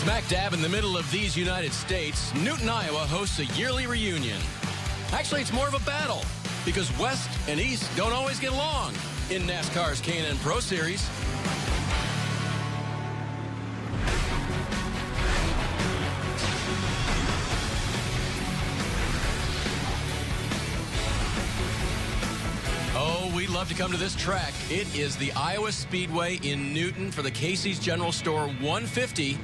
Smack dab in the middle of these United States, Newton, Iowa hosts a yearly reunion. Actually, it's more of a battle because West and East don't always get along in NASCAR's K&N Pro Series. Oh, we'd love to come to this track. It is the Iowa Speedway in Newton for the Casey's General Store 150.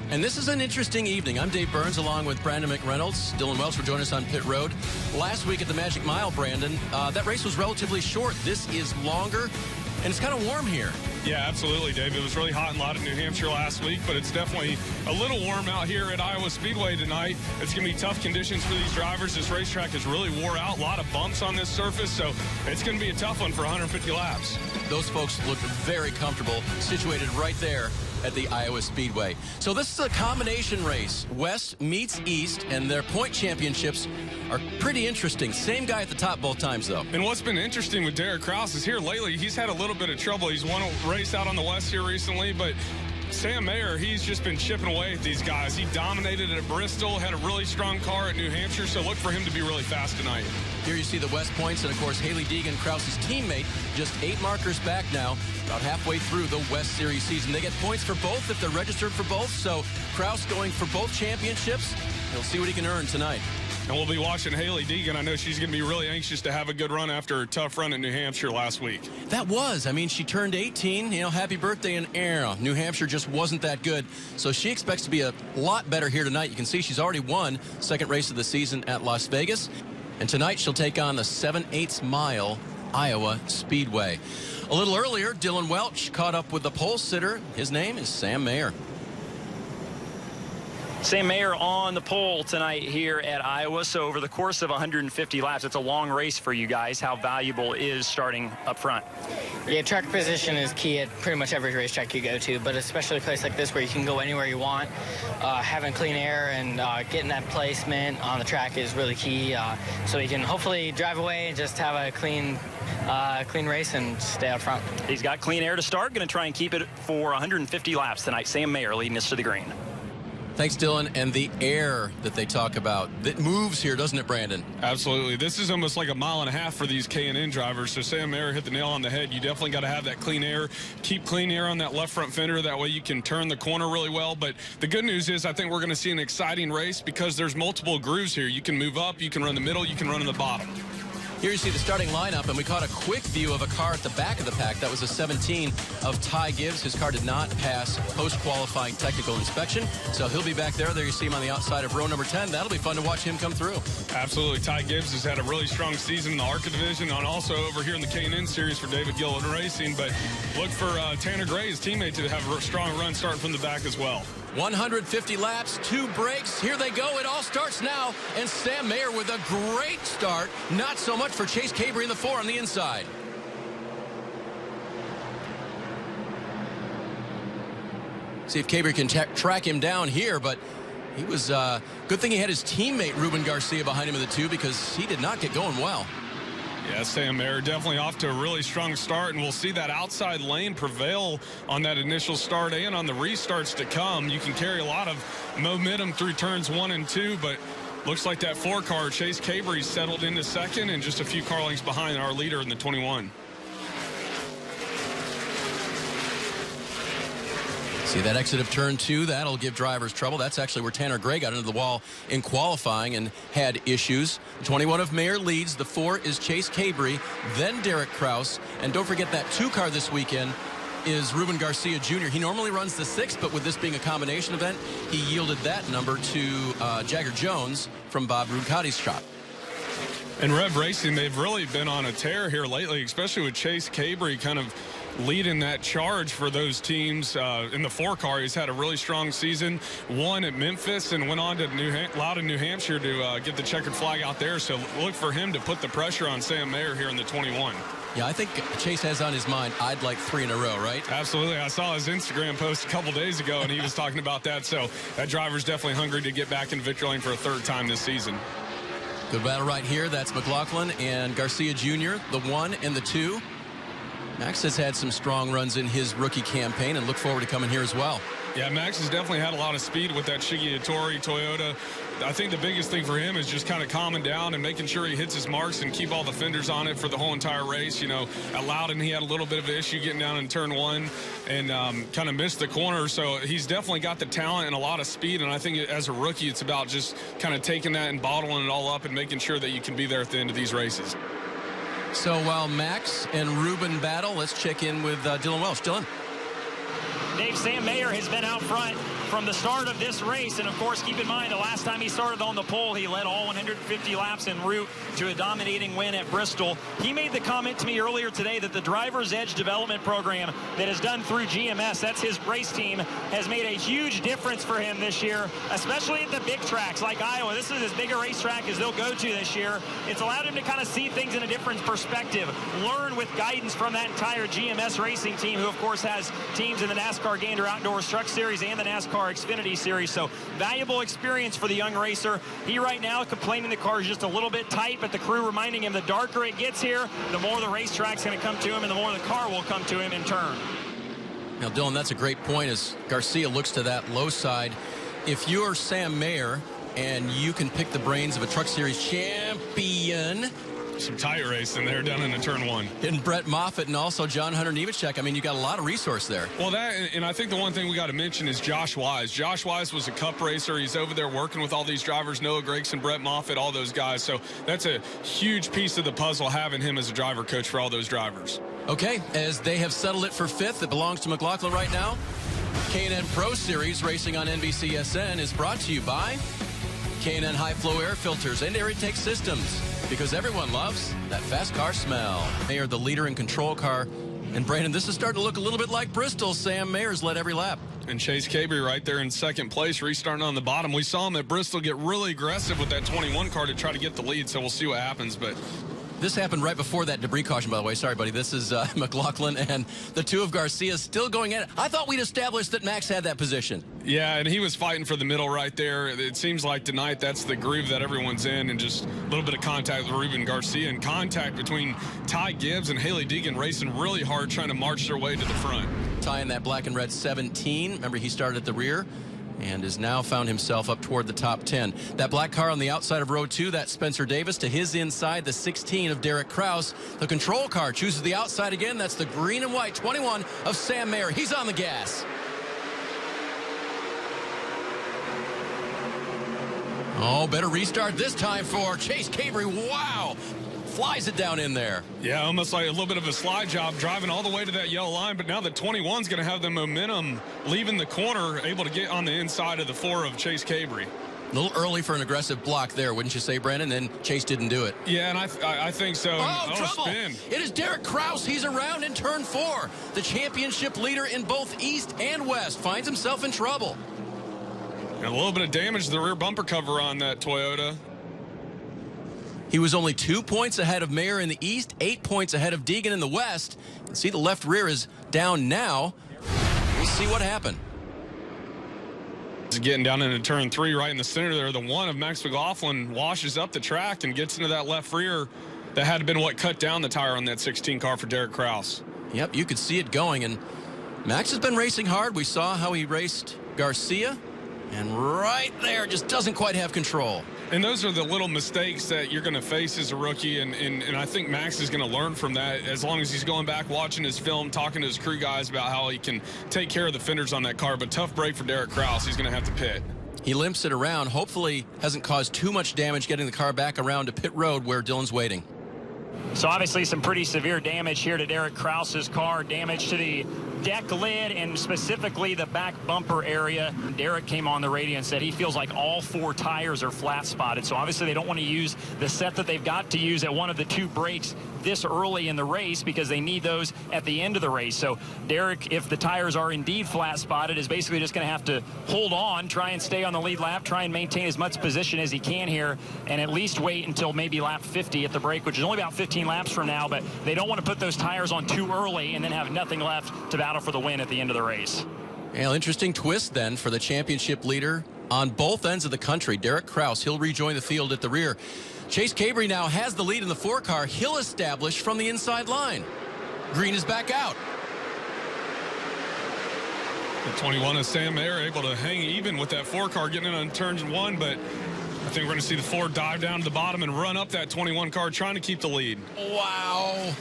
And this is an interesting evening. I'm Dave Burns along with Brandon McReynolds. Dylan Welch will join us on pit road. Last week at the Magic Mile, Brandon, that race was relatively short. This is longer, and it's kind of warm here. Yeah, absolutely, Dave. It was really hot in a lot of New Hampshire last week, but it's definitely a little warm out here at Iowa Speedway tonight. It's going to be tough conditions for these drivers. This racetrack is really wore out. A lot of bumps on this surface, so it's going to be a tough one for 150 laps. Those folks look very comfortable, situated right there at the Iowa Speedway. So this is a combination race. West meets East, and their point championships are pretty interesting. Same guy at the top both times, though. And what's been interesting with Krauss is here lately, he's had a little bit of trouble. He's won a race out on the West here recently, but Sam Mayer, he's just been chipping away at these guys. He dominated at Bristol, had a really strong car at New Hampshire, so look for him to be really fast tonight. Here you see the West points, and of course, Haley Deegan, Krauss's teammate, just 8 markers back now, about halfway through the West Series season. They get points for both if they're registered for both, so Krauss going for both championships. He'll see what he can earn tonight. And we'll be watching Haley Deegan. I know she's going to be really anxious to have a good run after her tough run in New Hampshire last week. That was. I mean, she turned 18. You know, happy birthday in air. New Hampshire just wasn't that good. So she expects to be a lot better here tonight. You can see she's already won second race of the season at Las Vegas. And tonight she'll take on the 7/8 mile Iowa Speedway. A little earlier, Dylan Welch caught up with the pole sitter. His name is Sam Mayer. Sam Mayer on the pole tonight here at Iowa. So over the course of 150 laps, it's a long race for you guys. How valuable is starting up front? Yeah, track position is key at pretty much every racetrack you go to, but especially a place like this where you can go anywhere you want. Having clean air and getting that placement on the track is really key, so you can hopefully drive away and just have a clean race and stay out front. He's got clean air to start. Going to try and keep it for 150 laps tonight. Sam Mayer leading us to the green. Thanks, Dylan. And the air that they talk about, that moves here, doesn't it, Brandon? Absolutely. This is almost like a mile and a half for these K&N drivers. So Sam Mayer hit the nail on the head. You definitely got to have that clean air. Keep clean air on that left front fender. That way you can turn the corner really well. But the good news is I think we're going to see an exciting race because there's multiple grooves here. You can move up, you can run the middle, you can run in the bottom. Here you see the starting lineup, and we caught a quick view of a car at the back of the pack. That was a 17 of Ty Gibbs. His car did not pass post-qualifying technical inspection, so he'll be back there. There you see him on the outside of row number 10. That'll be fun to watch him come through. Absolutely. Ty Gibbs has had a really strong season in the ARCA division and also over here in the K&N series for David Gillen Racing. But look for Tanner Gray, his teammate, to have a strong run starting from the back as well. 150 laps, 2 breaks. Here they go. It all starts now. And Sam Mayer with a great start. Not so much for Chase Cabry in the 4 on the inside. See if Cabry can track him down here, but he was good thing he had his teammate Ruben Garcia behind him in the 2 because he did not get going well. Yeah, Sam Mayer definitely off to a really strong start, and we'll see that outside lane prevail on that initial start and on the restarts to come. You can carry a lot of momentum through turns 1 and 2, but looks like that 4 car, Chase Cabry, settled into second and just a few car lengths behind our leader in the 21. See that exit of turn 2, that'll give drivers trouble. That's actually where Tanner Gray got into the wall in qualifying and had issues. The 21 of Mayer leads. The 4 is Chase Cabry, then Derek Krauss. And don't forget that 2 car this weekend is Ruben Garcia Jr. He normally runs the 6, but with this being a combination event, he yielded that number to Jagger Jones from Bob Rucati's shop. And Rev Racing, they've really been on a tear here lately, especially with Chase Cabry kind of leading that charge for those teams. In the 4 car, he's had a really strong season. Won at Memphis and went on to Loudon, New Hampshire to get the checkered flag out there. So look for him to put the pressure on Sam Mayer here in the 21. Yeah, I think Chase has on his mind, I'd like 3 in a row, right? Absolutely. I saw his Instagram post a couple days ago, and he was talking about that. So that driver's definitely hungry to get back in victory lane for a 3rd time this season. Good battle right here. That's McLaughlin and Garcia Jr., the 1 and the 2. Max has had some strong runs in his rookie campaign and look forward to coming here as well. Yeah, Max has definitely had a lot of speed with that Shigetori Toyota. I think the biggest thing for him is just kind of calming down and making sure he hits his marks and keep all the fenders on it for the whole entire race. You know, at Loudon, he had a little bit of an issue getting down in turn 1 and kind of missed the corner. So he's definitely got the talent and a lot of speed. And I think as a rookie, it's about just kind of taking that and bottling it all up and making sure that you can be there at the end of these races. So while Max and Ruben battle, let's check in with Dylan Welch. Dylan. Dave, Sam Mayer has been out front from the start of this race, and of course keep in mind the last time he started on the pole he led all 150 laps en route to a dominating win at Bristol. He made the comment to me earlier today that the Driver's Edge development program that is done through GMS, that's his race team, has made a huge difference for him this year, especially at the big tracks like Iowa. This is as big a racetrack as they'll go to this year. It's allowed him to kind of see things in a different perspective, learn with guidance from that entire GMS racing team, who of course has teams in the NASCAR Gander Outdoors Truck Series and the NASCAR Xfinity Series. So valuable experience for the young racer. He right now complaining the car is just a little bit tight, but the crew reminding him the darker it gets here, the more the racetrack's going to come to him and the more the car will come to him in turn. Now, Dylan, that's a great point as Garcia looks to that low side. If you're Sam Mayer and you can pick the brains of a Truck Series champion, some tight race in there down in the turn 1. And Brett Moffitt and also John Hunter Nemechek. I mean, you got a lot of resource there. Well, that, and I think the one thing we got to mention is Josh Wise. Josh Wise was a cup racer. He's over there working with all these drivers, Noah Gregson, Brett Moffitt, all those guys. So that's a huge piece of the puzzle, having him as a driver coach for all those drivers. Okay, as they have settled it for 5th, it belongs to McLaughlin right now. K&N Pro Series racing on NBCSN is brought to you by K&N High Flow Air Filters and Air Intake Systems, because everyone loves that fast car smell. They are the leader in control car. And Brandon, this is starting to look a little bit like Bristol. Sam Mayer's led every lap. And Chase Cabry right there in second place, restarting on the bottom. We saw him at Bristol get really aggressive with that 21 car to try to get the lead, so we'll see what happens. But this happened right before that debris caution, by the way. Sorry, buddy. This is McLaughlin and the two of Garcia still going at it. I thought we'd established that Max had that position. Yeah, and he was fighting for the middle right there. It seems like tonight that's the groove that everyone's in, and just a little bit of contact with Ruben Garcia and contact between Ty Gibbs and Haley Deegan racing really hard, trying to march their way to the front. Ty in that black and red 17. Remember, he started at the rear and has now found himself up toward the top 10. That black car on the outside of row 2, that's Spencer Davis. To his inside, the 16 of Derek Krauss. The control car chooses the outside again. That's the green and white 21 of Sam Mayer. He's on the gas. Oh, better restart this time for Chase Cabry. Wow. Flies it down in there. Yeah, almost like a little bit of a slide job, driving all the way to that yellow line, but now the 21's going to have the momentum leaving the corner, able to get on the inside of the 4 of Chase Cabry. A little early for an aggressive block there, wouldn't you say, Brandon? Then Chase didn't do it. Yeah, and I think so. Oh, trouble. Spin. It is Derek Krauss. He's around in turn 4. The championship leader in both East and West finds himself in trouble. And a little bit of damage to the rear bumper cover on that Toyota. He was only 2 points ahead of Mayer in the East, 8 points ahead of Deegan in the West. You can see the left rear is down now. We'll see what happened. He's getting down into turn 3 right in the center there. The 1 of Max McLaughlin washes up the track and gets into that left rear. That had been what cut down the tire on that 16 car for Derek Krauss. Yep, you could see it going. And Max has been racing hard. We saw how he raced Garcia. And right there, just doesn't quite have control. And those are the little mistakes that you're going to face as a rookie, and I think Max is going to learn from that as long as he's going back, watching his film, talking to his crew guys about how he can take care of the fenders on that car. But tough break for Derek Krauss. He's going to have to pit. He limps it around. Hopefully hasn't caused too much damage getting the car back around to pit road where Dylan's waiting. So obviously some pretty severe damage here to Derek Krauss's car, damage to the deck lid and specifically the back bumper area. Derek came on the radio and said he feels like all 4 tires are flat spotted. So obviously they don't want to use the set that they've got to use at one of the 2 breaks this early in the race because they need those at the end of the race. So Derek, if the tires are indeed flat spotted, is basically just going to have to hold on, try and stay on the lead lap, try and maintain as much position as he can here, and at least wait until maybe lap 50 at the break, which is only about 15 laps from now. But they don't want to put those tires on too early and then have nothing left to battle for the win at the end of the race. Well, interesting twist then for the championship leader on both ends of the country. Derek Krauss, he'll rejoin the field at the rear. Chase Cabry now has the lead in the 4 car. He'll establish from the inside line. Green is back out. The 21 of Sam Mayer able to hang even with that 4 car getting in on turns 1, but I think we're going to see the 4 dive down to the bottom and run up that 21 car trying to keep the lead. Wow.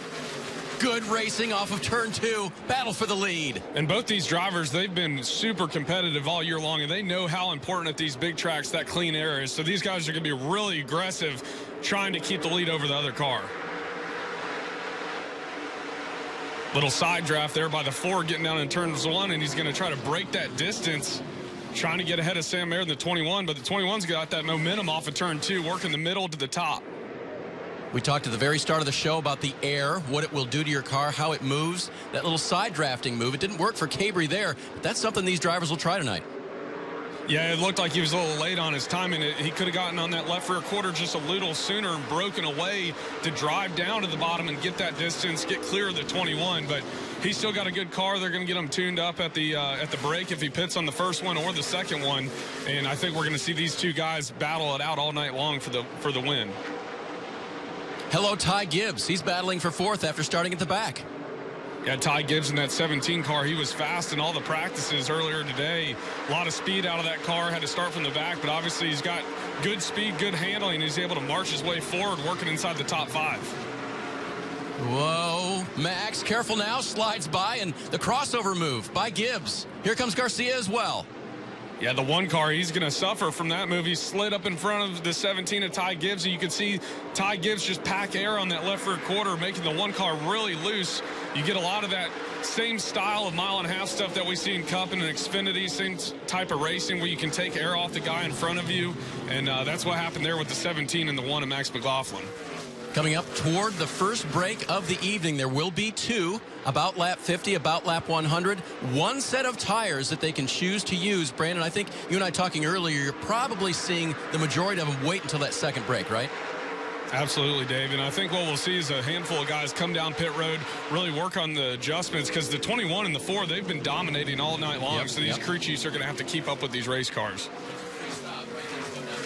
Good racing off of turn 2. Battle for the lead. And both these drivers, they've been super competitive all year long, and they know how important at these big tracks that clean air is. So these guys are going to be really aggressive trying to keep the lead over the other car. Little side draft there by the 4 getting down in turns 1, and he's going to try to break that distance, trying to get ahead of Sam Mayer in the 21, but the 21's got that momentum off of turn 2, working the middle to the top. We talked at the very start of the show about the air, what it will do to your car, how it moves. That little side drafting move, it didn't work for Cabry there, but that's something these drivers will try tonight. Yeah, it looked like he was a little late on his timing. He could have gotten on that left rear quarter just a little sooner and broken away to drive down to the bottom and get that distance, get clear of the 21. But he's still got a good car. They're going to get him tuned up at the break if he pits on the first one or the second one. And I think we're going to see these two guys battle it out all night long for the win. Hello, Ty Gibbs. He's battling for 4th after starting at the back. Yeah, Ty Gibbs in that 17 car, he was fast in all the practices earlier today. A lot of speed out of that car, had to start from the back, but obviously he's got good speed, good handling. He's able to march his way forward, working inside the top 5. Whoa, Max, careful now, slides by, and the crossover move by Gibbs. Here comes Garcia as well. Yeah, the 1 car, he's going to suffer from that move. He slid up in front of the 17 of Ty Gibbs, and you can see Ty Gibbs just pack air on that left rear quarter, making the 1 car really loose. You get a lot of that same style of mile-and-a-half stuff that we see in Cup and in Xfinity, same type of racing where you can take air off the guy in front of you, and that's what happened there with the 17 and the 1 of Max McLaughlin. Coming up toward the first break of the evening, there will be 2, about lap 50, about lap 100. 1 set of tires that they can choose to use. Brandon, I think you and I talking earlier, you're probably seeing the majority of them wait until that second break, right? Absolutely, Dave. And I think what we'll see is a handful of guys come down pit road, really work on the adjustments, because the 21 and the 4, they've been dominating all night long. So these crew chiefs are going to have to keep up with these race cars.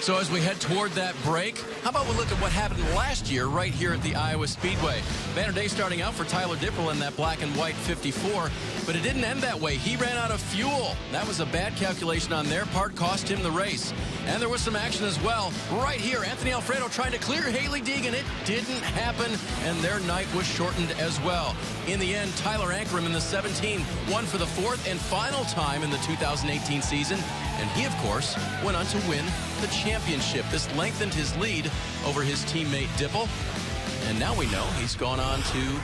So as we head toward that break, how about we look at what happened last year right here at the Iowa Speedway. Banner day starting out for Tyler Dipple in that black and white 54, but it didn't end that way. He ran out of fuel. That was a bad calculation on their part, cost him the race. And there was some action as well. Right here, Anthony Alfredo trying to clear Haley Deegan. It didn't happen, and their night was shortened as well. In the end, Tyler Ankrum in the 17 won for the 4th and final time in the 2018 season. And he, of course, went on to win the championship. This lengthened his lead over his teammate Dipple. And now we know he's gone on to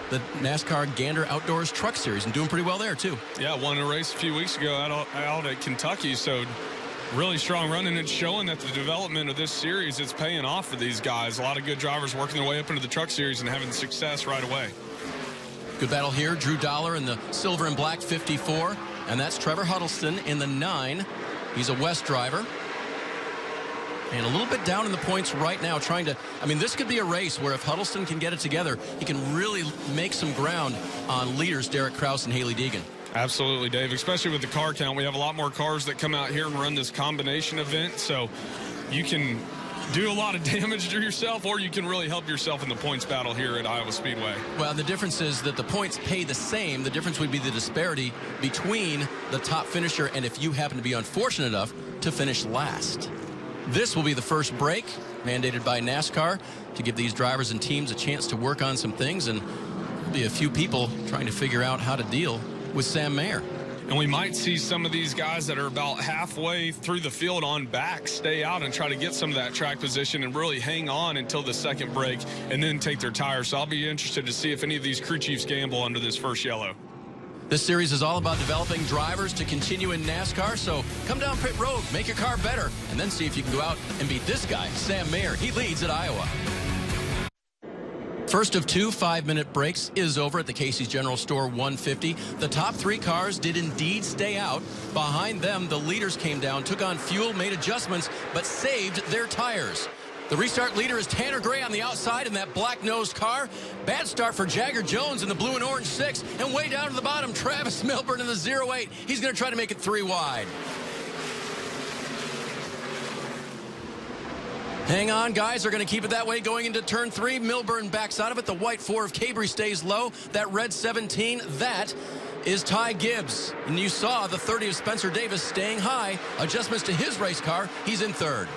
the NASCAR Gander Outdoors Truck Series and doing pretty well there, too. Yeah, won a race a few weeks ago out at Kentucky. So really strong run, and it's showing that the development of this series is paying off for these guys. A lot of good drivers working their way up into the Truck Series and having success right away. Good battle here. Drew Dollar in the silver and black 54. And that's Trevor Huddleston in the 9. He's a West driver. And a little bit down in the points right now, trying to, I mean, this could be a race where if Huddleston can get it together, he can really make some ground on leaders Derek Krauss and Haley Deegan. Absolutely, Dave, especially with the car count. We have a lot more cars that come out here and run this combination event, so you can do a lot of damage to yourself, or you can really help yourself in the points battle here at Iowa Speedway. Well, the difference is that the points pay the same. The difference would be the disparity between the top finisher and if you happen to be unfortunate enough to finish last. This will be the first break mandated by NASCAR to give these drivers and teams a chance to work on some things, and there'll be a few people trying to figure out how to deal with Sam Mayer. And we might see some of these guys that are about halfway through the field on back stay out and try to get some of that track position and really hang on until the second break and then take their tires. So I'll be interested to see if any of these crew chiefs gamble under this first yellow. This series is all about developing drivers to continue in NASCAR, so come down pit road, make your car better, and then see if you can go out and beat this guy, Sam Mayer. He leads at Iowa. First of 2 5-minute breaks is over at the Casey's General Store 150. The top 3 cars did indeed stay out. Behind them, the leaders came down, took on fuel, made adjustments, but saved their tires. The restart leader is Tanner Gray on the outside in that black-nosed car. Bad start for Jagger Jones in the blue and orange 6. And way down to the bottom, Travis Milburn in the 08. He's going to try to make it 3 wide. Hang on, guys. They're going to keep it that way going into turn 3. Milburn backs out of it. The white 4 of Cabry stays low. That red 17, that is Ty Gibbs. And you saw the 30 of Spencer Davis staying high. Adjustments to his race car. He's in third.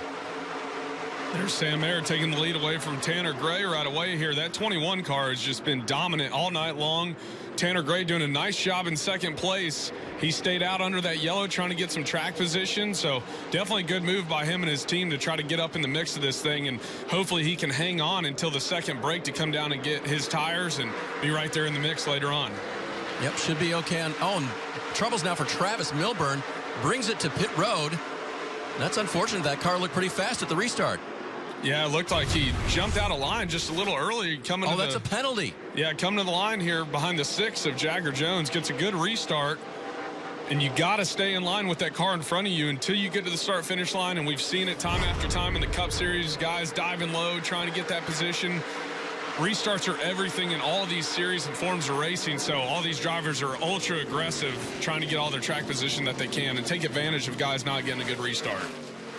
There's Sam Mayer taking the lead away from Tanner Gray right away here. That 21 car has just been dominant all night long. Tanner Gray doing a nice job in second place. He stayed out under that yellow trying to get some track position. So definitely a good move by him and his team to try to get up in the mix of this thing. And hopefully he can hang on until the second break to come down and get his tires and be right there in the mix later on. Yep, should be okay on. Oh, and troubles now for Travis Milburn. Brings it to pit road. That's unfortunate. That car looked pretty fast at the restart. Yeah, it looked like he jumped out of line just a little early. Oh, that's a penalty. Yeah, coming to the line here behind the 6 of Jagger Jones. Gets a good restart. And you got to stay in line with that car in front of you until you get to the start-finish line. And we've seen it time after time in the Cup Series. Guys diving low, trying to get that position. Restarts are everything in all of these series and forms of racing. So all these drivers are ultra aggressive, trying to get all their track position that they can and take advantage of guys not getting a good restart.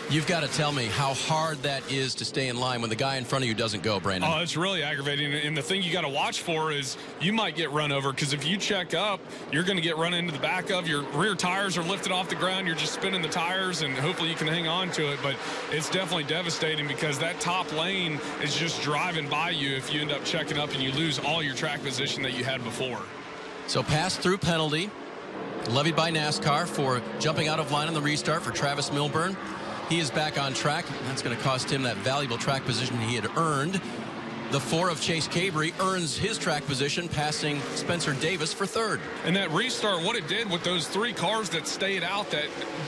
You've got to tell me how hard that is to stay in line when the guy in front of you doesn't go, Brandon. Oh, it's really aggravating. And the thing you got to watch for is you might get run over, because if you check up, you're going to get run into the back of. Your rear tires are lifted off the ground. You're just spinning the tires, and hopefully you can hang on to it. But it's definitely devastating because that top lane is just driving by you if you end up checking up and you lose all your track position that you had before. So pass-through penalty levied by NASCAR for jumping out of line on the restart for Travis Milburn. He is back on track. That's going to cost him that valuable track position he had earned. The 4 of Chase Cabrey earns his track position, passing Spencer Davis for third. And that restart, what it did with those 3 cars that stayed out that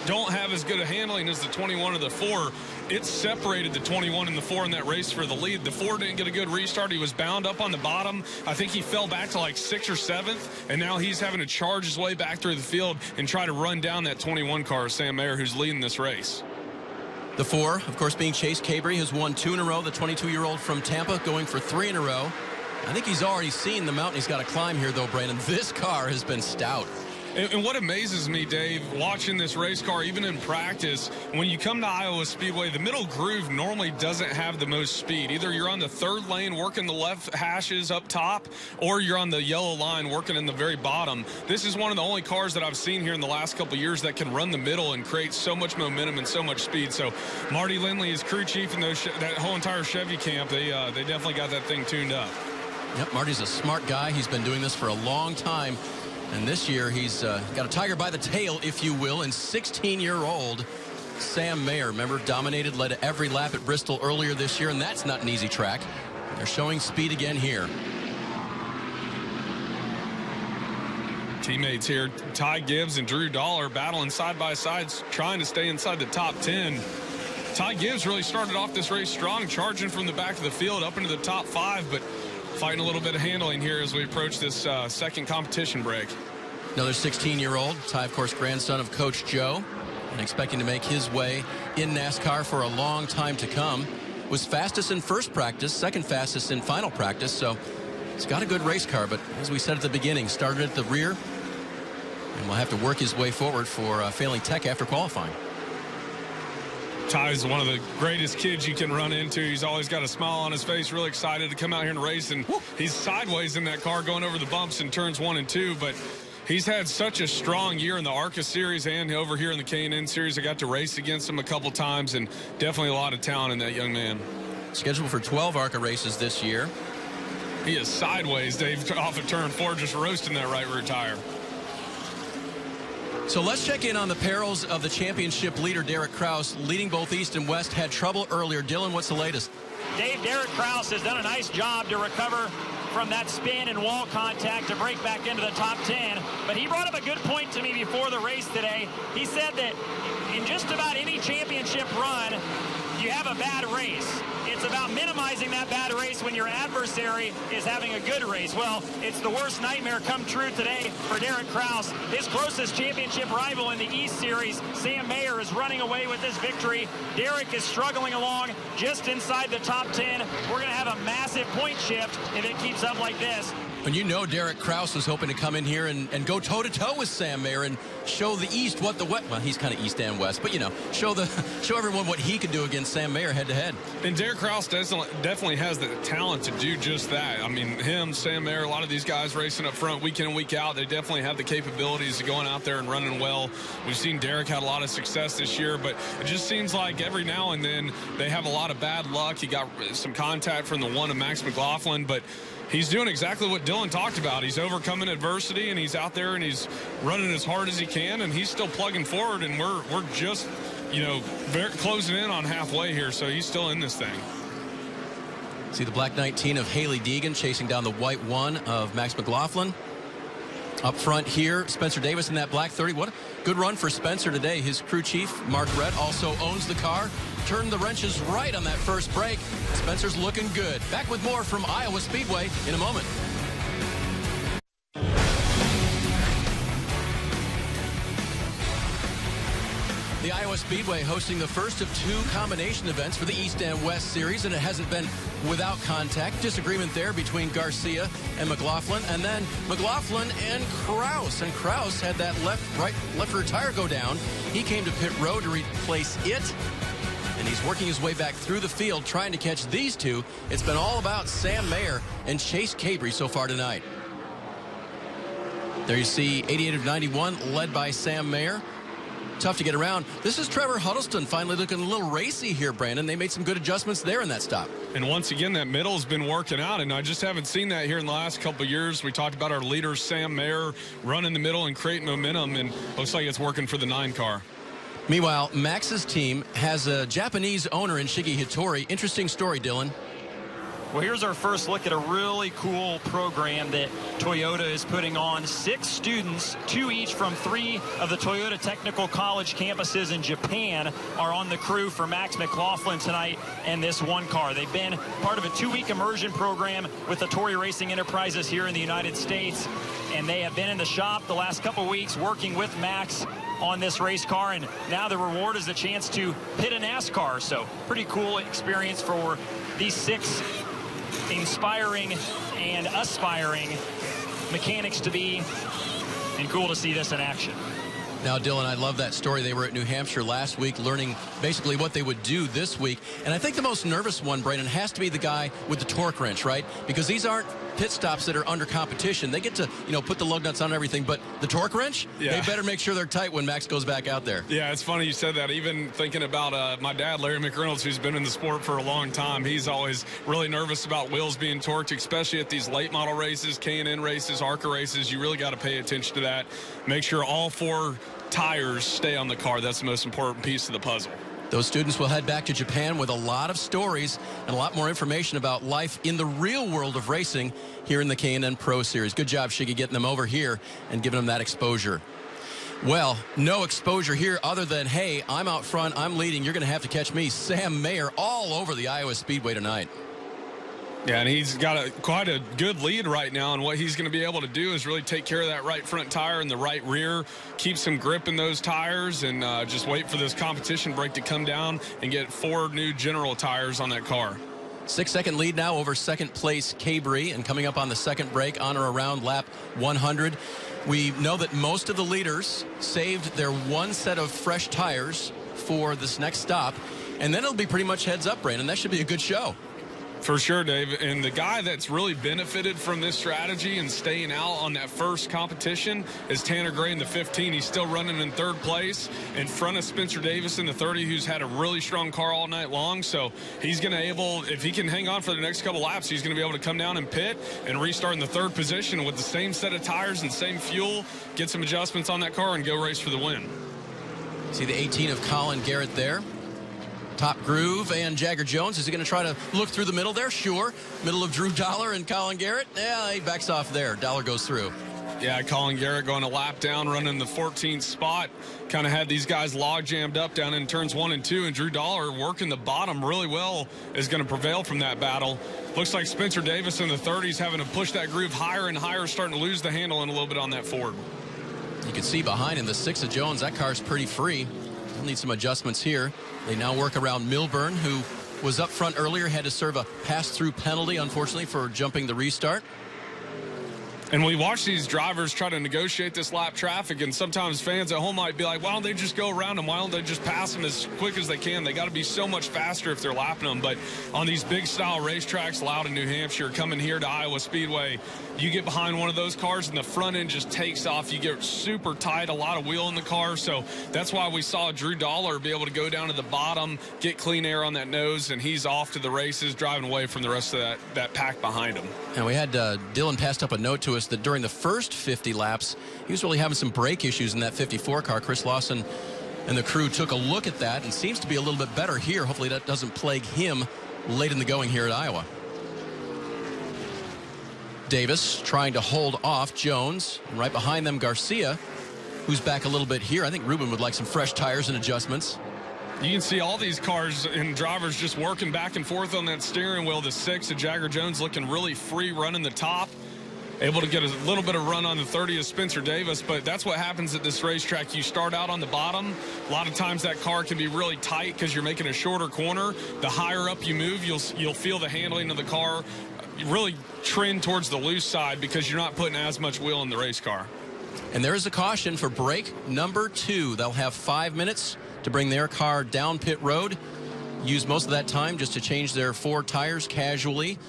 don't have as good a handling as the 21 or the 4, it separated the 21 and the 4 in that race for the lead. The 4 didn't get a good restart. He was bound up on the bottom. I think he fell back to like 6th or 7th, and now he's having to charge his way back through the field and try to run down that 21 car, Sam Mayer, who's leading this race. The 4, of course, being Chase Cabrey, has won 2 in a row. The 22-year-old from Tampa going for 3 in a row. I think he's already seen the mountain he's got to climb here, though, Brandon. This car has been stout. And what amazes me, Dave, watching this race car, even in practice, when you come to Iowa Speedway, the middle groove normally doesn't have the most speed. Either you're on the 3rd lane working the left hashes up top, or you're on the yellow line working in the very bottom. This is one of the only cars that I've seen here in the last couple of years that can run the middle and create so much momentum and so much speed. So Marty Lindley, his crew chief, and that whole entire Chevy camp, they definitely got that thing tuned up. Yep, Marty's a smart guy. He's been doing this for a long time. And this year, he's got a tiger by the tail, if you will, and 16-year-old Sam Mayer. Remember, dominated, led every lap at Bristol earlier this year, and that's not an easy track. They're showing speed again here. Teammates here, Ty Gibbs and Drew Dollar battling side by side, trying to stay inside the top 10. Ty Gibbs really started off this race strong, charging from the back of the field up into the top 5, but fighting a little bit of handling here as we approach this second competition break. Another 16-year-old, Ty, of course, grandson of Coach Joe, and expecting to make his way in NASCAR for a long time to come. Was fastest in first practice, second fastest in final practice, so he's got a good race car, but as we said at the beginning, started at the rear, and will have to work his way forward for failing tech after qualifying. Ty's one of the greatest kids you can run into. He's always got a smile on his face, really excited to come out here and race. And he's sideways in that car going over the bumps in turns 1 and 2. But he's had such a strong year in the ARCA series and over here in the K&N series. I got to race against him a couple times, and definitely a lot of talent in that young man. Scheduled for 12 ARCA races this year. He is sideways, Dave, off of turn 4, just roasting that right rear tire. So let's check in on the perils of the championship leader, Derek Krauss, leading both East and West. Had trouble earlier. Dylan, what's the latest? Dave, Derek Krauss has done a nice job to recover from that spin and wall contact to break back into the top 10. But he brought up a good point to me before the race today. He said that in just about any championship run, you have a bad race. It's about minimizing that bad race when your adversary is having a good race. Well, it's the worst nightmare come true today for Derek Krauss. His closest championship rival in the East Series, Sam Mayer, is running away with this victory. Derek is struggling along just inside the top 10. We're going to have a massive point shift if it keeps up like this. And you know Derek Krauss was hoping to come in here and go toe-to-toe with Sam Mayer and show the East what the West, well, he's kind of East and West, but, you know, show everyone what he could do against Sam Mayer head-to-head. And Derek Krauss definitely has the talent to do just that. I mean, him, Sam Mayer, a lot of these guys racing up front week in and week out, they definitely have the capabilities of going out there and running well. We've seen Derek had a lot of success this year, but it just seems like every now and then they have a lot of bad luck. He got some contact from the one of Max McLaughlin, but he's doing exactly what Dylan talked about. He's overcoming adversity, and he's out there and he's running as hard as he can, and he's still plugging forward, and we're just, you know, closing in on halfway here, so he's still in this thing. See the black 19 of Haley Deegan chasing down the white 1 of Max McLaughlin. Up front here, Spencer Davis in that black 30. What a good run for Spencer today. His crew chief, Mark Redd, also owns the car. Turned the wrenches right on that first break. Spencer's looking good. Back with more from Iowa Speedway in a moment. The Iowa Speedway hosting the first of 2 combination events for the East and West Series, and it hasn't been without contact. Disagreement there between Garcia and McLaughlin, and then McLaughlin and Krauss. And Krauss had that left rear tire go down. He came to pit road to replace it, and he's working his way back through the field trying to catch these 2. It's been all about Sam Mayer and Chase Cabrey so far tonight. There you see 88 of 91 led by Sam Mayer. Tough to get around. This is Trevor Huddleston finally looking a little racy here, Brandon. They made some good adjustments there in that stop. And once again, that middle's been working out, and I just haven't seen that here in the last couple of years. We talked about our leader, Sam Mayer, running the middle and creating momentum, and looks like it's working for the 9 car. Meanwhile, Max's team has a Japanese owner in Shiggy Hattori. Interesting story, Dylan. Well, here's our first look at a really cool program that Toyota is putting on. 6 students, 2 each from 3 of the Toyota Technical College campuses in Japan, are on the crew for Max McLaughlin tonight and this 1 car. They've been part of a 2-week immersion program with the Tory Racing Enterprises here in the United States, and they have been in the shop the last couple weeks working with Max on this race car, and now the reward is a chance to pit a NASCAR. So pretty cool experience for these 6 inspiring and aspiring mechanics to be, and cool to see this in action. Now, Dylan, I love that story. They were at New Hampshire last week learning basically what they would do this week. And I think the most nervous one, Brandon, has to be the guy with the torque wrench, right? Because these aren't pit stops that are under competition. They get to, you know, put the lug nuts on everything. But the torque wrench, they better make sure they're tight when Max goes back out there. Yeah, it's funny you said that. Even thinking about my dad, Larry McReynolds, who's been in the sport for a long time, he's always really nervous about wheels being torqued, especially at these late model races, K&N races, ARCA races. You really got to pay attention to that. Make sure all 4 tires stay on the car. That's the most important piece of the puzzle. Those students will head back to Japan with a lot of stories and a lot more information about life in the real world of racing here in the K&N Pro Series. Good job, Shiggy, getting them over here and giving them that exposure. Well, no exposure here other than, hey, I'm out front, I'm leading, you're going to have to catch me. Sam Mayer all over the Iowa Speedway tonight. Yeah, and he's got quite a good lead right now, and what he's going to be able to do is really take care of that right front tire and the right rear, keep some grip in those tires, and just wait for this competition break to come down and get 4 new general tires on that car. 6-second lead now over second place Cabrey, and coming up on the second break on or around lap 100. We know that most of the leaders saved their 1 set of fresh tires for this next stop, and then it'll be pretty much heads up, Brandon. That should be a good show. For sure, Dave. And the guy that's really benefited from this strategy and staying out on that first competition is Tanner Gray in the 15. He's still running in 3rd place in front of Spencer Davis in the 30, who's had a really strong car all night long. So he's going to if he can hang on for the next couple laps, he's going to be able to come down and pit and restart in the 3rd position with the same set of tires and same fuel, get some adjustments on that car, and go race for the win. See the 18 of Colin Garrett there. Top Groove and Jagger Jones. Is he going to try to look through the middle there? Sure. Middle of Drew Dollar and Colin Garrett. Yeah, he backs off there. Dollar goes through. Yeah, Colin Garrett going a lap down, running the 14th spot. Kind of had these guys log jammed up down in turns 1 and 2, and Drew Dollar working the bottom really well is going to prevail from that battle. Looks like Spencer Davis in the 30s having to push that groove higher and higher, starting to lose the handle in a little bit on that Ford. You can see behind in the 6 of Jones, that car's pretty free. He'll need some adjustments here. They now work around Milburn, who was up front earlier, had to serve a pass-through penalty, unfortunately, for jumping the restart. And we watch these drivers try to negotiate this lap traffic, and sometimes fans at home might be like, why don't they just go around them? Why don't they just pass them as quick as they can? They got to be so much faster if they're lapping them. But on these big style racetracks, Loudon, New Hampshire, coming here to Iowa Speedway, you get behind one of those cars and the front end just takes off. You get super tight, a lot of wheel in the car. So that's why we saw Drew Dollar be able to go down to the bottom, get clean air on that nose, and he's off to the races, driving away from the rest of that pack behind him. And we had Dylan passed up a note to us that during the first 50 laps, he was really having some brake issues in that 54 car. Chris Lawson and the crew took a look at that and seems to be a little bit better here. Hopefully that doesn't plague him late in the going here at Iowa. Davis trying to hold off Jones. And right behind them, Garcia, who's back a little bit here. I think Ruben would like some fresh tires and adjustments. You can see all these cars and drivers just working back and forth on that steering wheel. The 6 of Jagger Jones looking really free running the top. Able to get a little bit of run on the 30 of Spencer Davis, but that's what happens at this racetrack. You start out on the bottom. A lot of times that car can be really tight because you're making a shorter corner. The higher up you move, you'll feel the handling of the car really trend towards the loose side because you're not putting as much wheel in the race car. And there is a caution for brake number 2. They'll have 5 minutes to bring their car down pit road. Use most of that time just to change their 4 tires casually.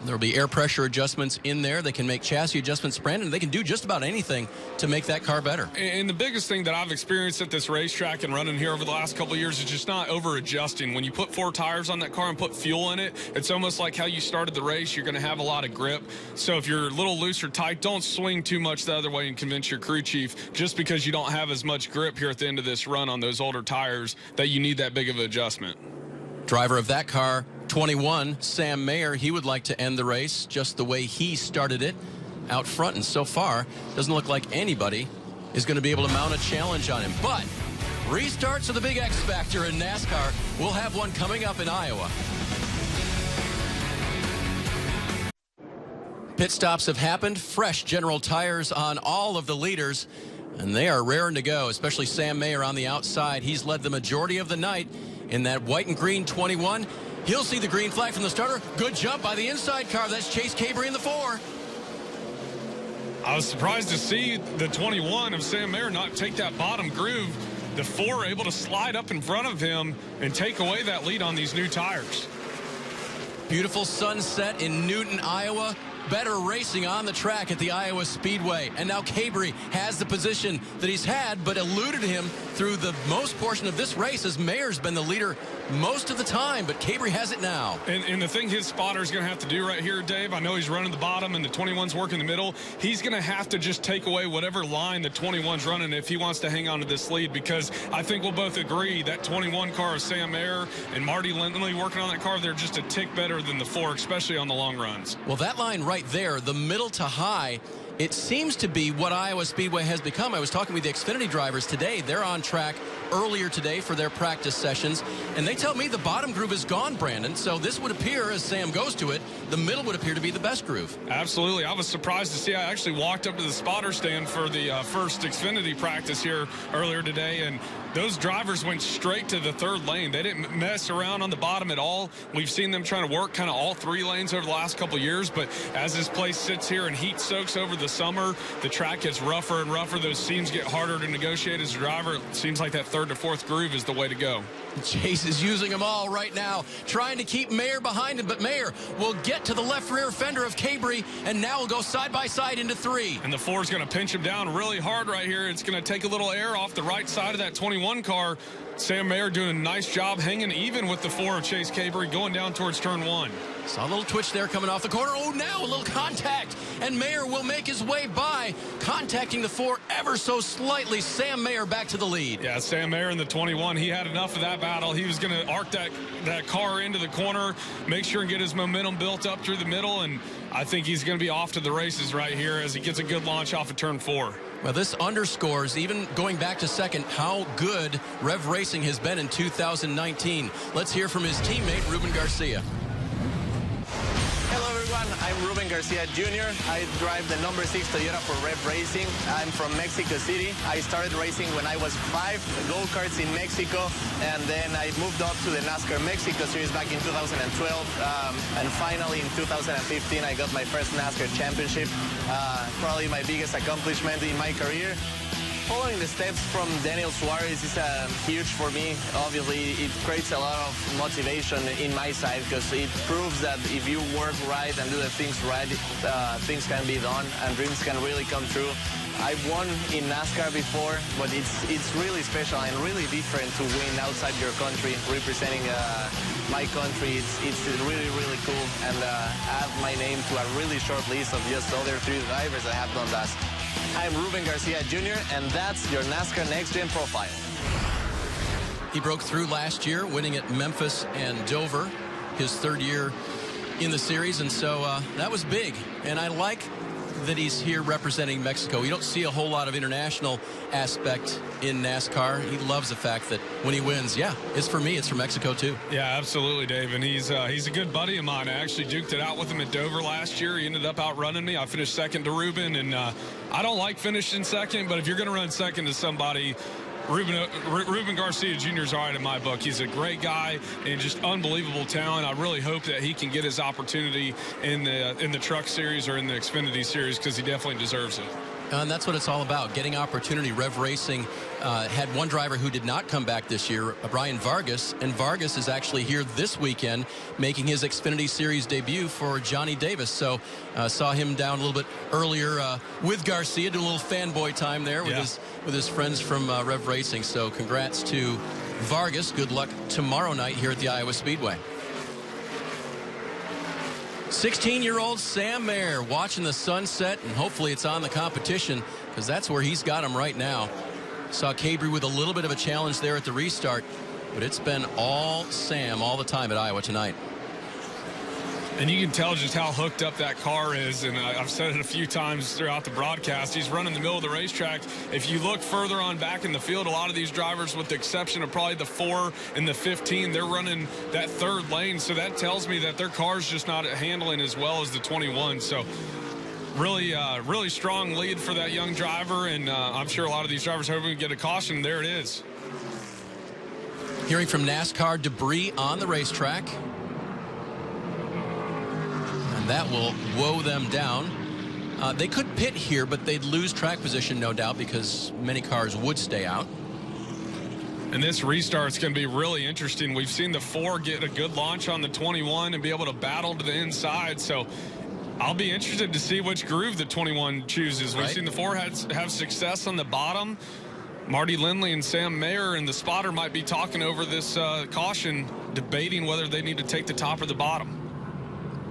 There'll be air pressure adjustments in there. They can make chassis adjustments, Brandon. They can do just about anything to make that car better. And the biggest thing that I've experienced at this racetrack and running here over the last couple of years is just not over-adjusting. When you put 4 tires on that car and put fuel in it, it's almost like how you started the race. You're going to have a lot of grip. So if you're a little loose or tight, don't swing too much the other way and convince your crew chief just because you don't have as much grip here at the end of this run on those older tires that you need that big of an adjustment. Driver of that car, 21, Sam Mayer, he would like to end the race just the way he started it out front. And so far, doesn't look like anybody is going to be able to mount a challenge on him. But restarts are the big X factor in NASCAR. We'll have one coming up in Iowa. Pit stops have happened. Fresh General tires on all of the leaders. And they are raring to go, especially Sam Mayer on the outside. He's led the majority of the night in that white and green 21. He'll see the green flag from the starter. Good jump by the inside car. That's Chase Cabrey in the 4. I was surprised to see the 21 of Sam Mayer not take that bottom groove. The 4 able to slide up in front of him and take away that lead on these new tires. Beautiful sunset in Newton, Iowa. Better racing on the track at the Iowa Speedway. And now Cabrey has the position that he's had, but eluded him through the most portion of this race as Mayer's been the leader most of the time, but Cabrey has it now. And the thing his spotter is going to have to do right here, Dave, I know he's running the bottom and the 21's working the middle. He's going to have to just take away whatever line the 21's running if he wants to hang on to this lead, because I think we'll both agree that 21 car of Sam Mayer and Marty Lindley working on that car, they're just a tick better than the 4, especially on the long runs. Well, that line right there, the middle to high, it seems to be what Iowa Speedway has become. I was talking with the Xfinity drivers today. They're on track earlier today for their practice sessions, and they tell me the bottom groove is gone, Brandon. So this would appear, as Sam goes to it, the middle would appear to be the best groove. Absolutely. I was surprised to see. I actually walked up to the spotter stand for the first Xfinity practice here earlier today, and those drivers went straight to the 3rd lane. They didn't mess around on the bottom at all. We've seen them trying to work kind of all 3 lanes over the last couple years, but as this place sits here and heat soaks over the summer, the track gets rougher and rougher. Those seams get harder to negotiate as a driver. It seems like that 3rd to 4th groove is the way to go. Chase is using them all right now, trying to keep Mayer behind him, but Mayer will get to the left rear fender of Cabrey, and now will go side by side into 3. And the 4 is going to pinch him down really hard right here. It's going to take a little air off the right side of that 21 car. Sam Mayer doing a nice job hanging even with the 4 of Chase Cabrey going down towards turn 1. Saw a little twitch there coming off the corner. Oh, now a little contact, and Mayer will make his way by, contacting the 4 ever so slightly. Sam Mayer back to the lead. Yeah, Sam Mayer in the 21, he had enough of that battle. He was going to arc that car into the corner, make sure and get his momentum built up through the middle, and I think he's going to be off to the races right here as he gets a good launch off of turn 4. Well, this underscores, even going back to second, how good Rev Racing has been in 2019. Let's hear from his teammate, Ruben Garcia. Hello, everyone. I I'm Ruben Garcia Jr. I drive the number 6 Toyota for Rev Racing. I'm from Mexico City. I started racing when I was 5, go-karts in Mexico, and then I moved up to the NASCAR Mexico Series back in 2012. And finally, in 2015, I got my first NASCAR championship. Probably my biggest accomplishment in my career. Following the steps from Daniel Suarez is huge for me. Obviously, it creates a lot of motivation in my side because it proves that if you work right and do the things right, things can be done and dreams can really come true. I've won in NASCAR before, but it's really special and really different to win outside your country, representing my country. It's really, really cool, and add my name to a really short list of just other 3 drivers that have done that. I'm Ruben Garcia Jr., and that's your NASCAR Next Gen profile. He broke through last year, winning at Memphis and Dover, his 3rd year in the series, and so that was big. And I like that he's here representing Mexico. You don't see a whole lot of international aspect in NASCAR. He loves the fact that when he wins, yeah, it's for me, it's for Mexico too. Yeah, absolutely, Dave. And he's a good buddy of mine. I actually duked it out with him at Dover last year. He ended up outrunning me. I finished 2nd to Ruben, and I don't like finishing 2nd, but if you're going to run 2nd to somebody, Ruben Garcia Jr. is all right in my book. He's a great guy and just unbelievable talent. I really hope that he can get his opportunity in the Truck Series or in the Xfinity Series because he definitely deserves it. And that's what it's all about, getting opportunity. Rev Racing had one driver who did not come back this year, Brian Vargas, and Vargas is actually here this weekend making his Xfinity Series debut for Johnny Davis. So saw him down a little bit earlier with Garcia, do a little fanboy time there with his friends from Rev Racing. So congrats to Vargas. Good luck tomorrow night here at the Iowa Speedway. 16-year-old Sam Mayer watching the sunset, and hopefully it's on the competition because that's where he's got him right now. Saw Cabry with a little bit of a challenge there at the restart, but it's been all Sam all the time at Iowa tonight. And you can tell just how hooked up that car is, and I've said it a few times throughout the broadcast. He's running the middle of the racetrack. If you look further on back in the field, a lot of these drivers, with the exception of probably the 4 and the 15, they're running that 3rd lane. So that tells me that their car's just not handling as well as the 21. So really strong lead for that young driver, and I'm sure a lot of these drivers hoping to get a caution. There it is. Hearing from NASCAR debris on the racetrack. That will woe them down. They could pit here, but they'd lose track position, no doubt, because many cars would stay out. And this restart's going to be really interesting. We've seen the 4 get a good launch on the 21 and be able to battle to the inside. So I'll be interested to see which groove the 21 chooses. We've seen the 4 have success on the bottom. Marty Lindley and Sam Mayer and the spotter might be talking over this caution, debating whether they need to take the top or the bottom.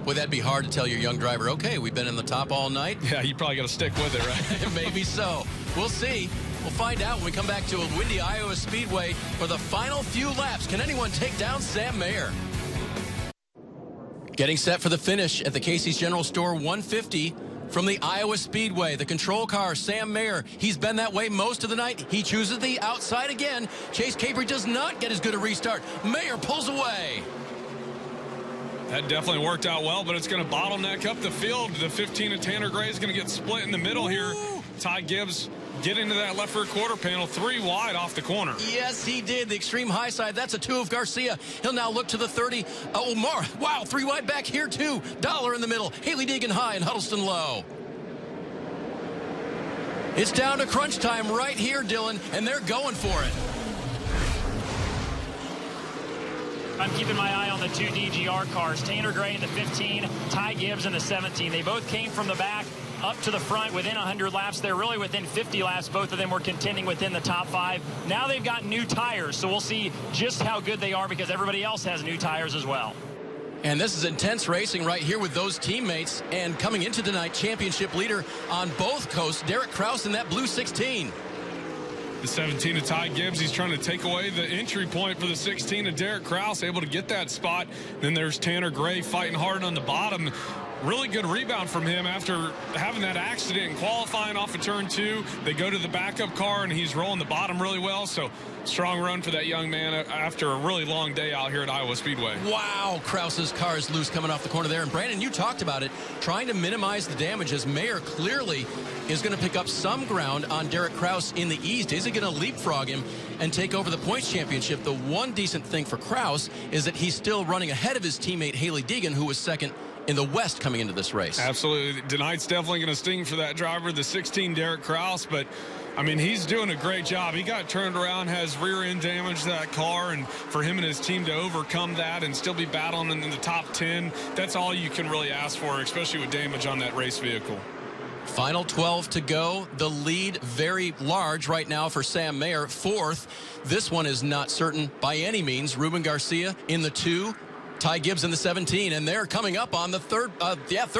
Well, that'd be hard to tell your young driver, okay, we've been in the top all night. Yeah, you probably got to stick with it, right? Maybe so. We'll see. We'll find out when we come back to a windy Iowa Speedway for the final few laps. Can anyone take down Sam Mayer? Getting set for the finish at the Casey's General Store 150 from the Iowa Speedway. The control car, Sam Mayer. He's been that way most of the night. He chooses the outside again. Chase Cabry does not get as good a restart. Mayer pulls away. That definitely worked out well, but it's going to bottleneck up the field. The 15 of Tanner Gray is going to get split in the middle here. Ty Gibbs get into that left rear quarter panel, 3 wide off the corner. Yes, he did. The extreme high side. That's a 2 of Garcia. He'll now look to the 30. Omar. Wow, 3 wide back here, too. Dollar in the middle. Haley Deegan high and Huddleston low. It's down to crunch time right here, Dylan, and they're going for it. I'm keeping my eye on the 2 DGR cars, Tanner Gray in the 15, Ty Gibbs in the 17. They both came from the back up to the front within 100 laps. They're really within 50 laps. Both of them were contending within the top 5. Now they've got new tires, so we'll see just how good they are because everybody else has new tires as well. And this is intense racing right here with those teammates. And coming into tonight, championship leader on both coasts, Derek Krauss in that blue 16. The 17 of Ty Gibbs, he's trying to take away the entry point for the 16 of Derek Krauss, able to get that spot. Then there's Tanner Gray fighting hard on the bottom. really good rebound from him after having that accident in qualifying off of turn 2. They go to the backup car, and he's rolling the bottom really well. So strong run for that young man after a really long day out here at Iowa Speedway. Wow, Krauss's car is loose coming off the corner there. And Brandon, you talked about it, trying to minimize the damage as Mayer clearly is going to pick up some ground on Derek Krauss in the East. Is he going to leapfrog him and take over the points championship? The one decent thing for Krauss is that he's still running ahead of his teammate Haley Deegan, who was second in the West coming into this race. Absolutely. Tonight's definitely going to sting for that driver, the 16 Derek Krauss, but I mean, he's doing a great job. He got turned around, has rear end damage to that car, and for him and his team to overcome that and still be battling in the top 10, that's all you can really ask for, especially with damage on that race vehicle. Final 12 to go. The lead very large right now for Sam Mayer, fourth. This one is not certain by any means. Ruben Garcia in the 2. Ty Gibbs in the 17, and they're coming up on the third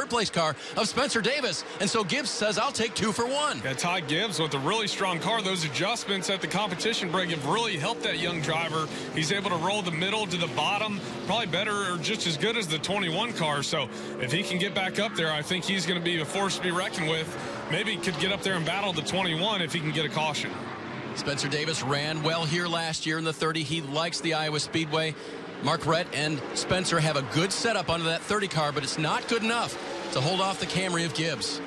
place car of Spencer Davis. And so Gibbs says, I'll take 2 for 1. Yeah, Ty Gibbs with a really strong car. Those adjustments at the competition break have really helped that young driver. He's able to roll the middle to the bottom, probably better or just as good as the 21 car. So if he can get back up there, I think he's going to be a force to be reckoned with. Maybe he could get up there and battle the 21 if he can get a caution. Spencer Davis ran well here last year in the 30. He likes the Iowa Speedway. Marquardt and Spencer have a good setup under that 30 car, but it's not good enough to hold off the Camry of Gibbs.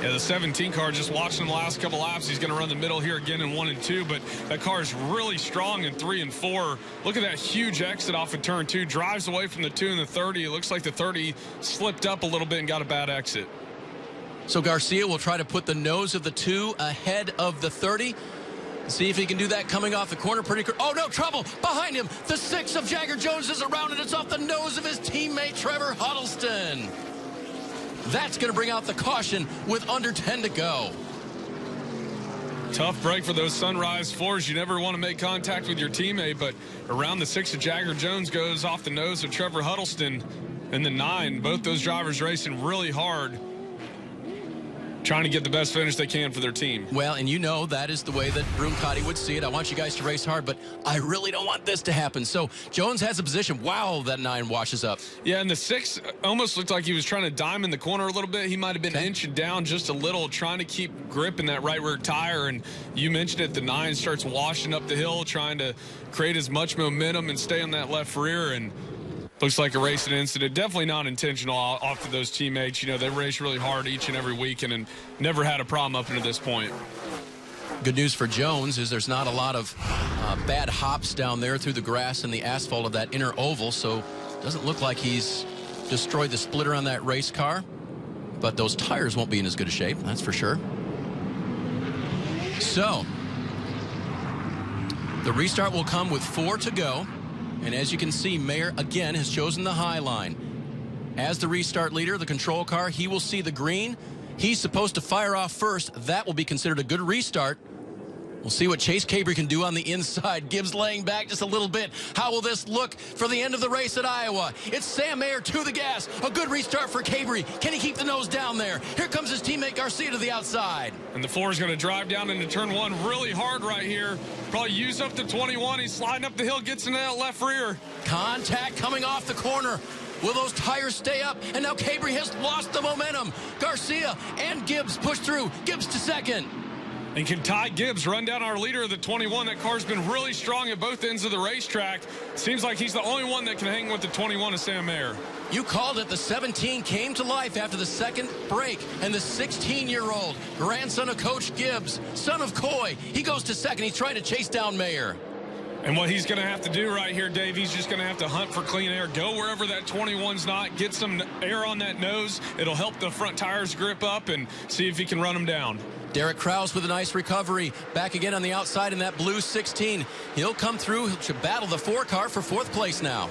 Yeah, the 17 car, just watching the last couple laps, he's going to run the middle here again in 1 and 2, but that car is really strong in 3 and 4. Look at that huge exit off of turn 2, drives away from the 2 and the 30. It looks like the 30 slipped up a little bit and got a bad exit. So Garcia will try to put the nose of the 2 ahead of the 30. See if he can do that coming off the corner pretty quick. Oh, no, trouble behind him. The 6 of Jagger Jones is around, and it's off the nose of his teammate, Trevor Huddleston. That's going to bring out the caution with under 10 to go. Tough break for those Sunrise 4s. You never want to make contact with your teammate, but around the 6 of Jagger Jones goes off the nose of Trevor Huddleston. And the 9, both those drivers racing really hard, trying to get the best finish they can for their team. Well, and you know that is the way that Broomcotty would see it. I want you guys to race hard, but I really don't want this to happen. So Jones has a position. Wow, that 9 washes up. Yeah, and the 6 almost looked like he was trying to dime in the corner a little bit. He might have been inching down just a little, trying to keep grip in that right rear tire. And you mentioned it, the 9 starts washing up the hill, trying to create as much momentum and stay on that left rear. And looks like a racing incident. Definitely not intentional off of those teammates. You know, they race really hard each and every weekend and never had a problem up until this point. Good news for Jones is there's not a lot of bad hops down there through the grass and the asphalt of that inner oval, so it doesn't look like he's destroyed the splitter on that race car. But those tires won't be in as good a shape, that's for sure. So the restart will come with 4 to go. And as you can see, Mayer, again, has chosen the high line. As the restart leader, the control car, he will see the green. He's supposed to fire off first. That will be considered a good restart. We'll see what Chase Cabrey can do on the inside. Gibbs laying back just a little bit. How will this look for the end of the race at Iowa? It's Sam Mayer to the gas. A good restart for Cabrey. Can he keep the nose down there? Here comes his teammate Garcia to the outside. And the 4 is going to drive down into turn 1 really hard right here. Probably use up the 21. He's sliding up the hill, gets into that left rear. Contact coming off the corner. Will those tires stay up? And now Cabrey has lost the momentum. Garcia and Gibbs push through. Gibbs to second. And can Ty Gibbs run down our leader of the 21? That car's been really strong at both ends of the racetrack. Seems like he's the only one that can hang with the 21 of Sam Mayer. You called it. The 17 came to life after the second break. And the 16-year-old, grandson of Coach Gibbs, son of Coy, he goes to second. He's trying to chase down Mayer. And what he's going to have to do right here, Dave, he's just going to have to hunt for clean air. Go wherever that 21's not. Get some air on that nose. It'll help the front tires grip up and see if he can run them down. Derek Krauss with a nice recovery. Back again on the outside in that blue 16. He'll come through. He'll battle the 4 car for 4th place now.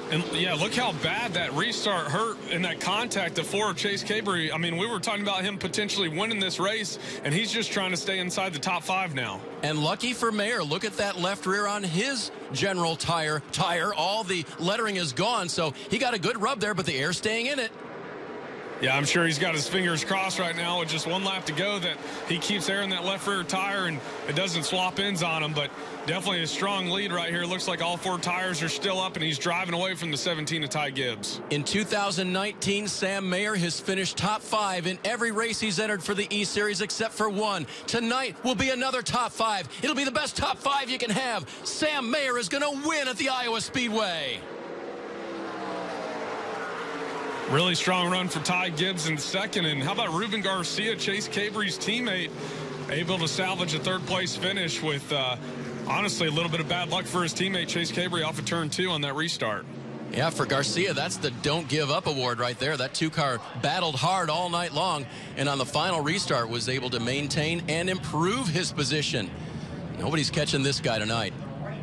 And, yeah, look how bad that restart hurt in that contact, the 4 of Chase Cabrey. I mean, we were talking about him potentially winning this race, and he's just trying to stay inside the top 5 now. And lucky for Mayer, look at that left rear on his general tire. All the lettering is gone, so he got a good rub there, but the air staying in it. Yeah, I'm sure he's got his fingers crossed right now with just one lap to go that he keeps airing that left rear tire and it doesn't swap ends on him. But definitely a strong lead right here. Looks like all 4 tires are still up, and he's driving away from the 17 of Ty Gibbs. In 2019, Sam Mayer has finished top 5 in every race he's entered for the E-Series except for one. Tonight will be another top 5. It'll be the best top 5 you can have. Sam Mayer is going to win at the Iowa Speedway. Really strong run for Ty Gibbs in second. And how about Ruben Garcia, Chase Cabry's teammate, able to salvage a 3rd place finish with, honestly, a little bit of bad luck for his teammate, Chase Cabry, off of turn 2 on that restart. Yeah, for Garcia, that's the don't give up award right there. That 2-car battled hard all night long, and on the final restart was able to maintain and improve his position. Nobody's catching this guy tonight.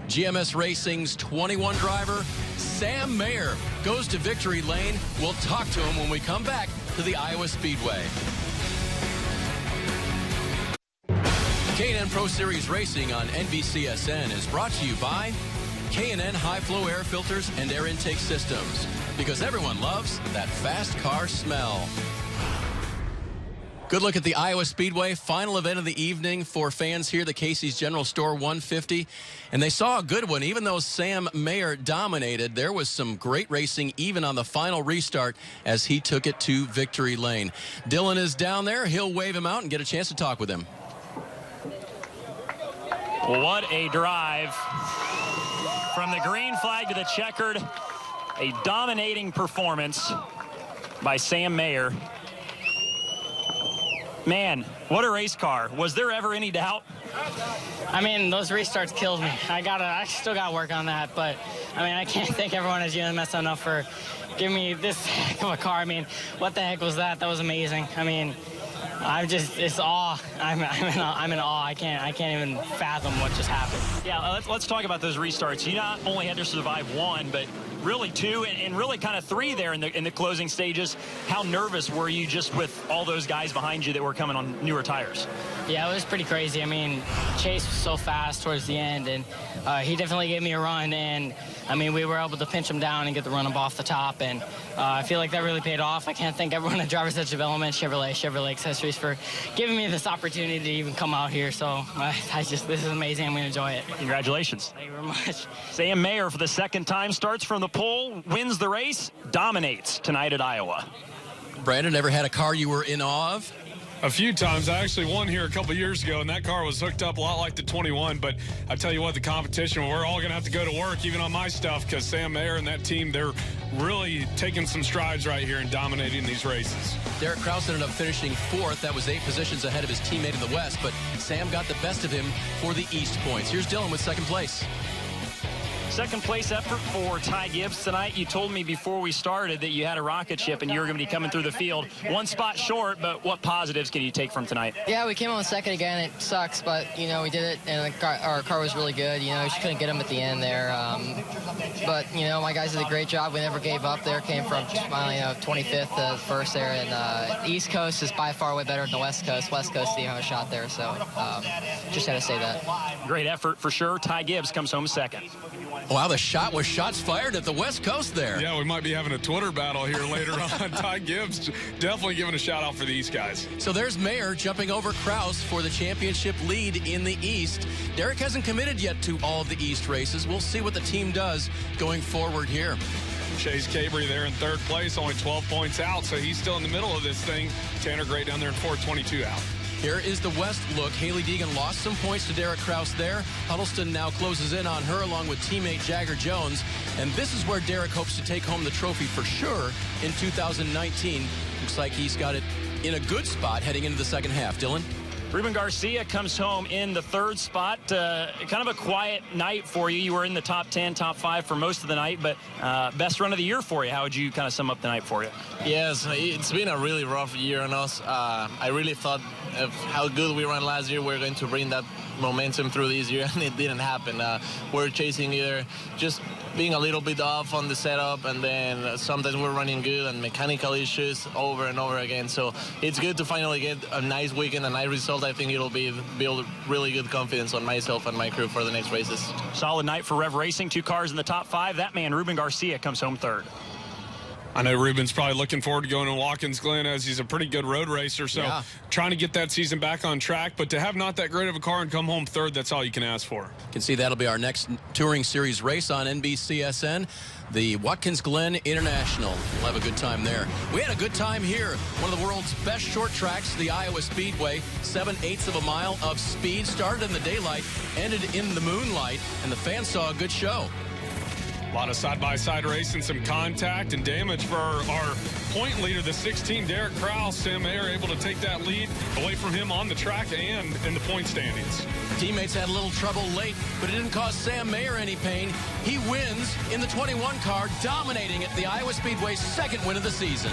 GMS Racing's 21 driver, Sam Mayer, goes to victory lane. We'll talk to him when we come back to the Iowa Speedway. K&N Pro Series Racing on NBCSN is brought to you by K&N High Flow Air Filters and Air Intake Systems, because everyone loves that fast car smell. Good look at the Iowa Speedway, final event of the evening for fans here, the Casey's General Store 150. And they saw a good one. Even though Sam Mayer dominated, there was some great racing even on the final restart as he took it to victory lane. Dylan is down there. He'll wave him out and get a chance to talk with him. What a drive. From the green flag to the checkered, a dominating performance by Sam Mayer. Man, what a race car. Was there ever any doubt? I mean, those restarts killed me. I still got to work on that, but I mean, I can't thank everyone at GMS enough for giving me this heck of a car. I mean, what the heck was that? That was amazing. I mean, it's awe. I'm in awe. I can't even fathom what just happened. Yeah, let's talk about those restarts. You not only had to survive one, but really 2 and really kind of 3 there in the closing stages. How nervous were you just with all those guys behind you that were coming on newer tires? Yeah, it was pretty crazy. I mean, Chase was so fast towards the end, and he definitely gave me a run. And I mean, we were able to pinch him down and get the run up off the top, and I feel like that really paid off. I can't thank everyone at Drivers Edge Development, Chevrolet Accessories for giving me this opportunity to even come out here. So this is amazing. I'm going to enjoy it. Congratulations. Thank you very much. Sam Mayer, for the 2nd time, starts from the pole, wins the race, dominates tonight at Iowa. Brandon, ever had a car you were in awe of? A few times. I actually won here a couple years ago, and that car was hooked up a lot like the 21. But I tell you what, the competition, we're all going to have to go to work, even on my stuff, because Sam Mayer and that team, they're really taking some strides right here and dominating these races. Derek Krauss ended up finishing 4th. That was 8 positions ahead of his teammate in the West, but Sam got the best of him for the East points. Here's Dylan with 2nd place. 2nd place effort for Ty Gibbs tonight. You told me before we started that you had a rocket ship and you were going to be coming through the field. 1 spot short, but what positives can you take from tonight? Yeah, we came on 2nd again. It sucks, but, you know, we did it, and our car was really good. You know, we just couldn't get him at the end there. But, you know, my guys did a great job. We never gave up there. Came from, 25th to 1st there. And the East Coast is by far way better than the West Coast. West Coast didn't have a shot there, so just had to say that. Great effort for sure. Ty Gibbs comes home 2nd. Wow, the shot was shots fired at the West Coast there. Yeah, we might be having a Twitter battle here later on. Ty Gibbs definitely giving a shout out for the East guys. So there's Mayer jumping over Krauss for the championship lead in the East. Derek hasn't committed yet to all of the East races. We'll see what the team does going forward here. Chase Cabry there in 3rd place, only 12 points out, so he's still in the middle of this thing. Tanner Gray down there in 4th, 22 out. Here is the West look. Haley Deegan lost some points to Derek Krauss there. Huddleston now closes in on her along with teammate Jagger Jones. And this is where Derek hopes to take home the trophy for sure in 2019. Looks like he's got it in a good spot heading into the 2nd half. Dylan? Ruben Garcia comes home in the 3rd spot. Kind of a quiet night for you. You were in the top 10, top 5 for most of the night, but best run of the year for you. How would you kind of sum up the night for you? Yes, it's been a really rough year on us. I really thought of how good we ran last year, we're going to bring that momentum through this year, and it didn't happen. We're chasing either just being a little bit off on the setup, and then sometimes we're running good and mechanical issues over and over again. So it's good to finally get a nice weekend, a nice result. I think it'll build really good confidence on myself and my crew for the next races. Solid night for Rev Racing. 2 cars in the top 5. That man, Ruben Garcia, comes home 3rd. I know Ruben's probably looking forward to going to Watkins Glen, as he's a pretty good road racer. So trying to get that season back on track. But to have not that great of a car and come home third, that's all you can ask for. You can see that'll be our next Touring Series race on NBCSN. The Watkins Glen International. We'll have a good time there. We had a good time here. One of the world's best short tracks, the Iowa Speedway. 7/8 of a mile of speed. Started in the daylight, ended in the moonlight, and the fans saw a good show. A lot of side-by-side racing, some contact and damage for our point leader, the 16, Derek Krauss. Sam Mayer able to take that lead away from him on the track and in the point standings. Teammates had a little trouble late, but it didn't cause Sam Mayer any pain. He wins in the 21 car, dominating at the Iowa Speedway's second win of the season.